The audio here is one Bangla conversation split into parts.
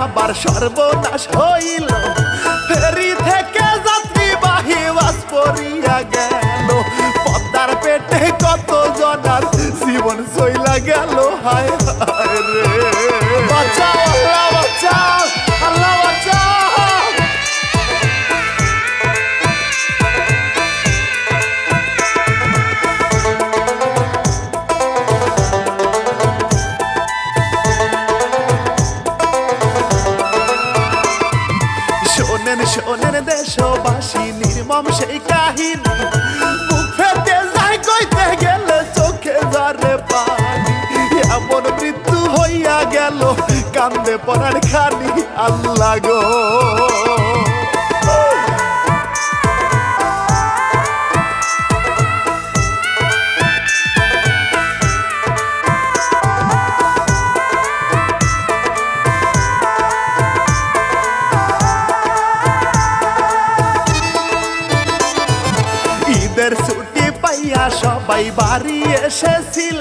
আবার সর্বনাশ হইল, ফেরি থেকে যাত্রীবাহী বাস পড়িয়া গেল, পদ্মার পেটে কত জনার জীবন চইলা গেল। হায় হায় রে, বাঁচাও আল্লাহ বাঁচাও, আল্লাহ বাঁচাও। শোনেন শোনেন দেশবাসী, নির্মম সেই কাহিনী, বুক ফেটে যায় কইতে গেলে চোখে ঝরে পানি, এমন মৃত্যু হইয়া গেল কান্দে পড়ার খানি। আল্লাহ গো, ঈদের ছুটি পাইয়া সবাই বাড়ি এসেছিল,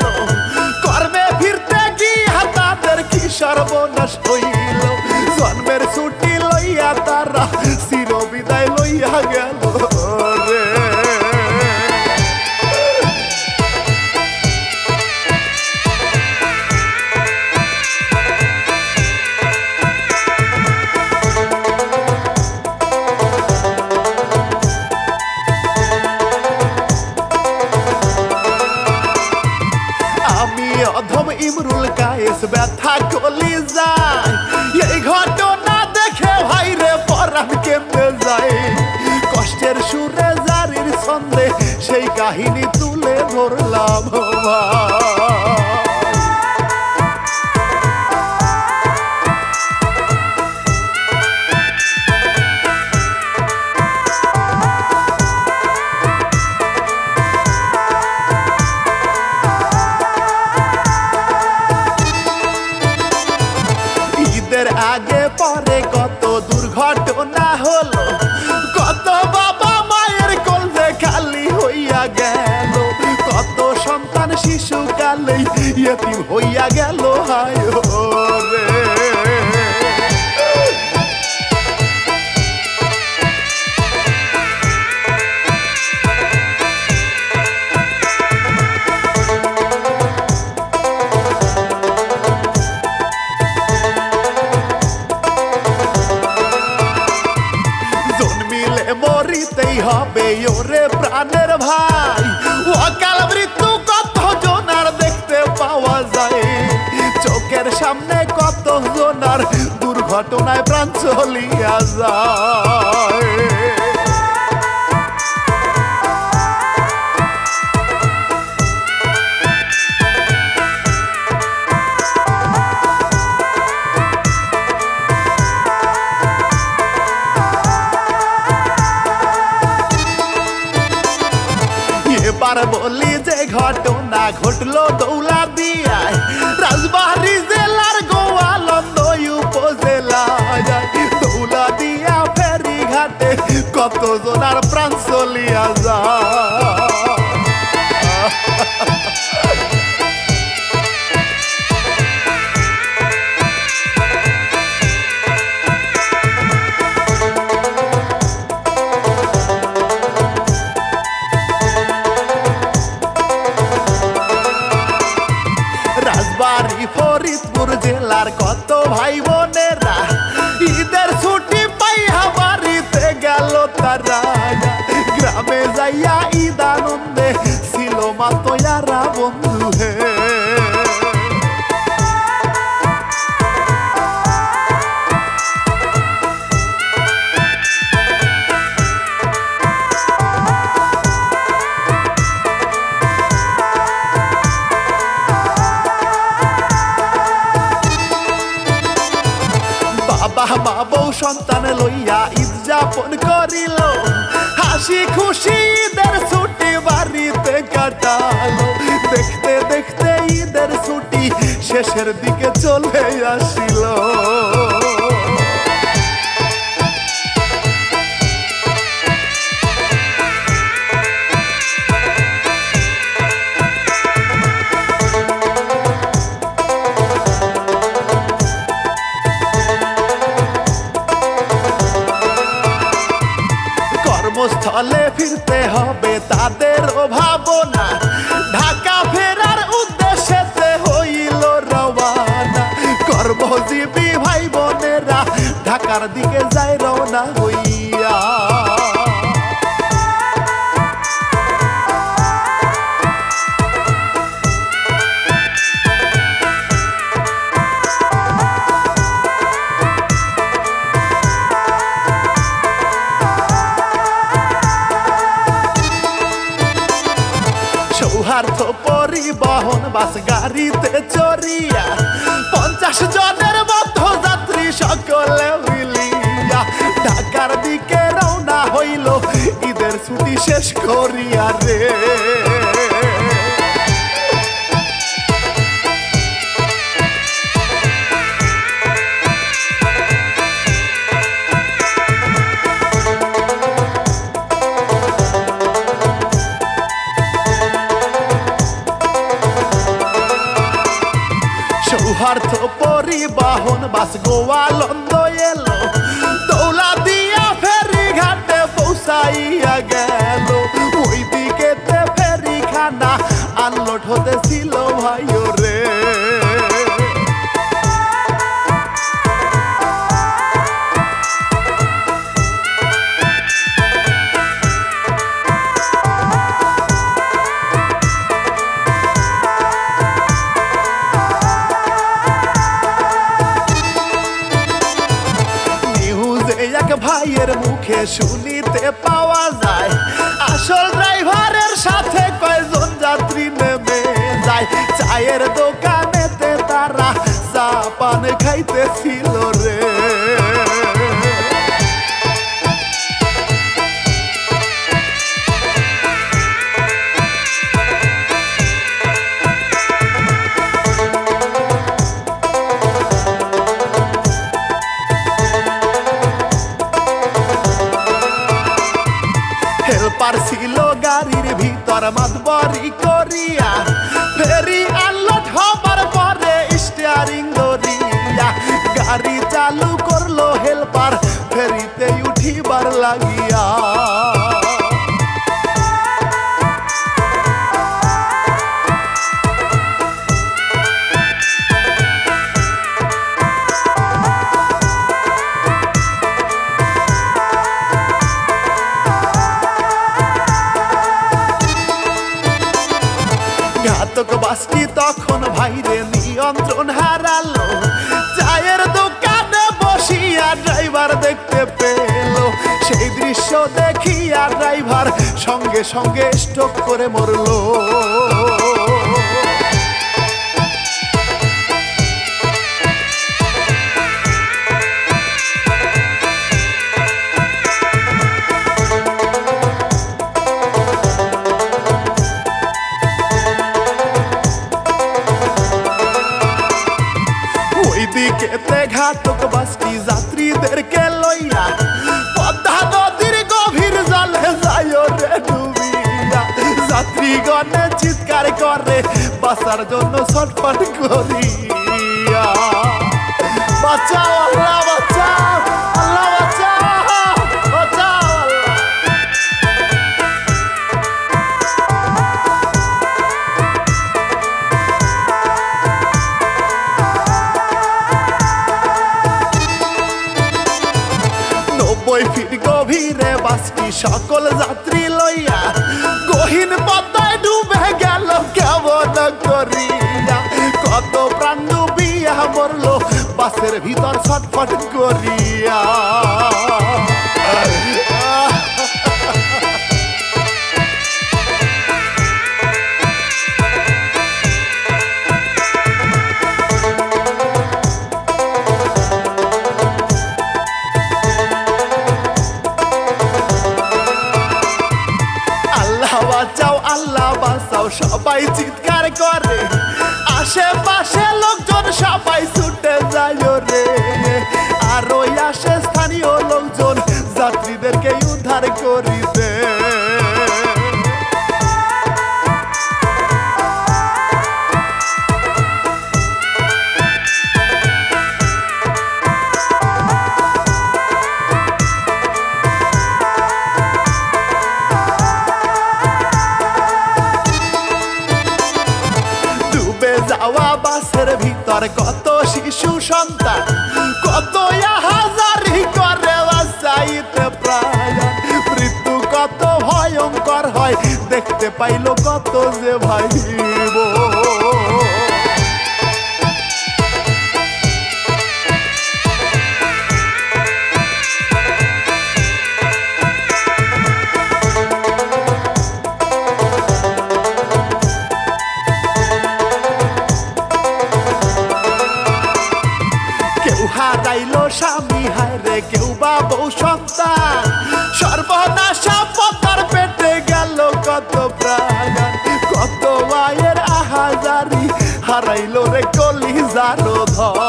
কর্মে ফিরতে গিয়া তাদের কি সর্বনাশ হইল, জন্মের ছুটি লইয়া তারা চিরবিদায় লইয়া গেল রে। অধম ইমরুল কায়েস ব্যথা কলি যায়, এই ঘটনা দেখে ভাইরে পরাণ কেঁপে যায়, কষ্টের সুরে জারির ছন্দে সেই কাহিনী তুলে ধরলাম। আগে পরে কত দুর্ঘটনা হলো, কত বাবা মায়ের কোলে খালি হইয়া গেল, কত সন্তান শিশুকালেই ইয়েতিম হইয়া গেল। হায় রে, মরিতেই হবে ওরে প্রাণের ভাই, অকাল মৃত্যু কত জনার দেখতে পাওয়া যায়, চোখের সামনে কত জনার দুর্ঘটনায় প্রাণ চলিয়া যায়। এবার বলি যে ঘটনা ঘটলো দৌলা দিয়ায়, রাজবাড়ী জেলার গোয়ালন্দ উপজেলায়, দৌলা দিয়া ফেরি ঘাটে কত জনার প্রাণ চলিয়া যায়। ফরিদপুর জেলার কত ভাই বোনেরা ঈদের ছুটি পাইয়া বাড়িতে গেল তারা, গ্রামে যাইয়া ঈদ আনন্দে ছিল মাতয়ারা বন্ধু হে। বাবা মা বউ সন্তান লইয়া ঈদ যাপন করিল, হাসি খুশি ঈদের ছুটি বাড়িতে কাটালো, দেখতে দেখতে ঈদের ছুটি শেষের দিকে চলে আসিল। ঢাকার দিকে যায় রওনা হইয়া। সৌহার্দ্য পরিবহন বাস গাড়িতে চড়িয়া 50 জনের মতো যাত্রী সকলে মিলিয়া ঢাকার দিকে রওনা হইল ঈদের ছুটি শেষ করিয়া রে। সৌহার্দ্য পরিবহন বাস গোয়ালন্দ এলো দৌলা দিয়া ফেরি ঘাটে পৌঁছাইয়া গেল। ওই দিকেতে ফেরি খানা আনলোড হতেছিল ভাইও রে। এক ভাইয়ের মুখে শুনিতে পাওয়া যায় আসল ড্রাইভারের সাথে কয়জন যাত্রী নেমে যায়। চায়ের দোকানেতে তারা চা পান খাইতেছিল রে। হেল্পার ছিল গাড়ির ভিতর মাতবরি করিয়া ফেরি আনলোড হবার পরে স্টিয়ারিং ধরিয়া গাড়ি চালু করলো হেল্পার ফেরিতে উঠিবার লাগিয়া। ঘাতক বাসটি তখন ভাইরে নিয়ন্ত্রণ হারালো চায়ের দোকানে বসিয়া ড্রাইভার দেখতে পেল। সেই দৃশ্য দেখিয়া ড্রাইভার সঙ্গে সঙ্গে স্টপ করে মরলো। দিকেতে ঘাতক বাসটি যাত্রীদেরকে লইয়া পদ্মা নদীর গভীর জলে যায় রে ডুবিয়া। যাত্রীগণে চিৎকার করে বাঁচার জন্য ছটফট করিয়া। বাঁচাও আল্লাহ বাঁচাও, আল্লাহ বাঁচাও, বাঁচাও আল্লাহ। গভীরে বাসটি সকল যাত্রী লইয়া গহীন পদ্মায় ডুবে গেল কেমন করিয়া। কত প্রাণ ডুবিয়া মরলো বাসের ভিতর ছটফট করিয়া। বাঁচাও আল্লাহ বাঁচাও সবাই চিৎকার করে আশেপাশে লোকজন সবাই ছুটে যায় রে। আর ওই আসে স্থানীয় লোকজন যাত্রীদেরকে উদ্ধার করিতে। বাসের ভিতর কত শিশু সন্তান, কত হাজারি পাইলো কত যে ভাইব। হারাইলো স্বামী হায়রে কেউ বা বউ সন্তান, সর্বনাশা পতার পেটে গেল কত প্রাণ, কত মায়ের আহাজারি হারাইলো রে কলিজার ধন।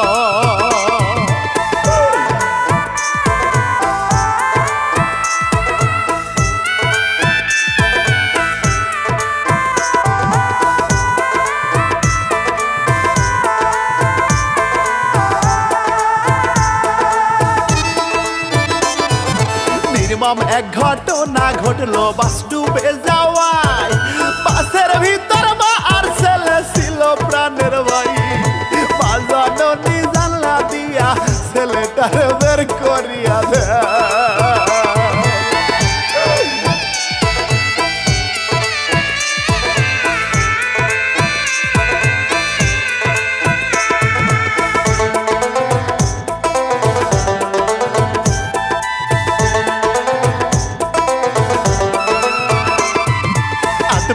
নির্মম এক ঘটনা ঘটলো বাস ডুবে যাওয়ায়, বাসের ভিতর মা আর ছেলে ছিল প্রাণের ভাই, বাজানো জানলা দিয়া ছেলেটার বের করিয়া দেয়।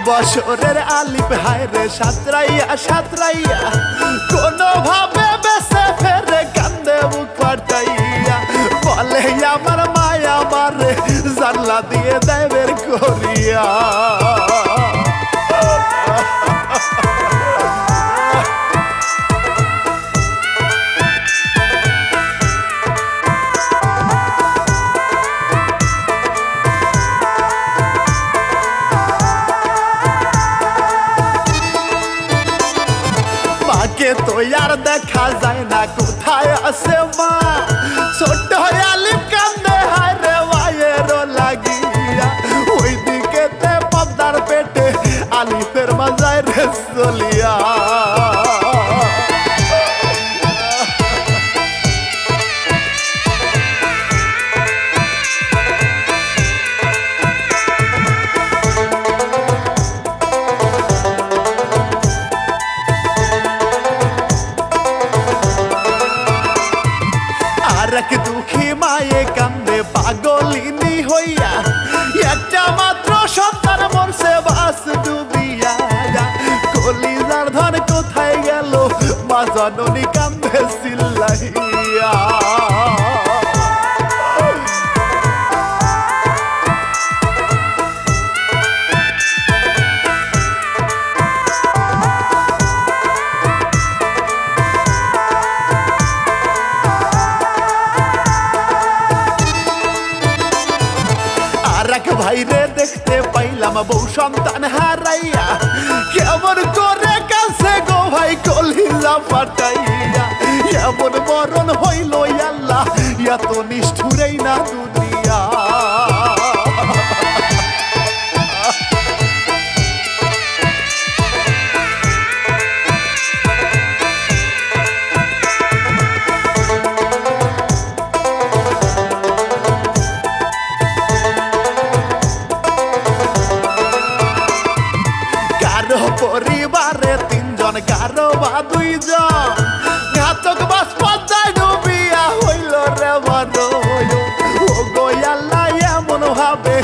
বছরের আলিপ হায়রে সাঁতরাইয়া সাঁতরাইয়া কোনো ভাবে বেসে ফেরে কান্দে বুক ফাটাইয়া, বলে আমার মায়া মারে জানলা দিয়ে দেয় বের করিয়া। মাকে তো আর দেখা যায় না কোথায় আছে মা, ছোট আলিপ কান্দে হায়রে মায়েরও লাগিয়া, ওই দিকে পদ্মার পেটে আলিপের মাজায় রে চলিয়া। এক দুঃখী মায়ে কান্দে পাগলিনী হইয়া, একটা মাত্র সন্তান মরছে বাস ডুবিয়া, কলিজার ধন কোথায় গেল মা জননী কান্দে চিল্লাইয়া। ভাইরে দেখতে পাইলাম বউ সন্তান হারাইয়া, কেমন করে কাছে গো ভাই কলিজা ফাটাইয়া, এমন মরণ হইল আল্লাহ এত নিষ্ঠুরেই না দুনিয়া। পরিবারে তিনজন কারো বা দুইজন, ঘাতক বাস পদ্মায় ডুবিয়া হইল রে মরণ, ও গো আল্লাহ এমন ভাবে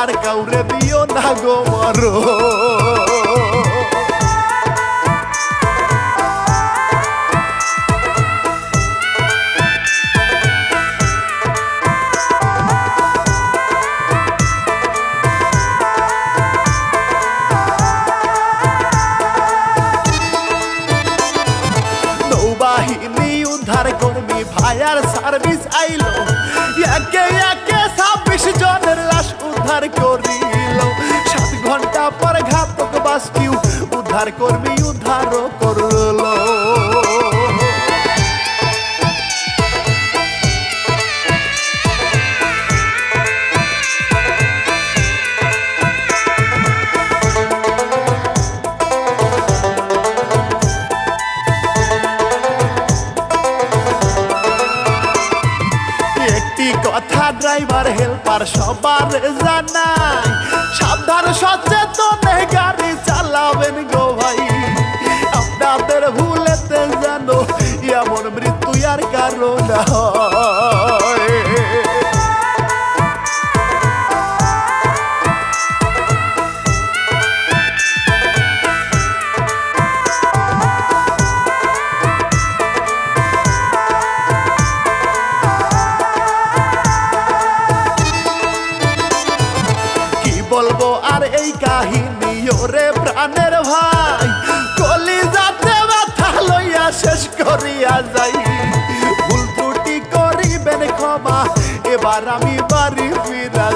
আর কাউরে দিও না গো মরণ। উদ্ধার কর্মী ফায়ার সার্ভিস আইলো, একে একে 26 জনের লাশ উদ্ধার করিল, 7 ঘন্টা পর ঘাতক বাসটি উদ্ধার কর্মী উদ্ধার করলো। কথা ড্রাইভার হেল্পার এবার সবার জানাই সাবধান সচেতন গাড়ি চালাবেন গো ভাই আপনাদের ভুলেতে জানো এমন মৃত্যু আর কারো না হয় বলবো আর এই কাহিনী ওরে প্রাণের ভাই কলিজাতে ব্যথা লইয়া শেষ করিয়া যাই ভুল ত্রুটি করিবেন ক্ষমা এবার আমি বাড়ি ফিরা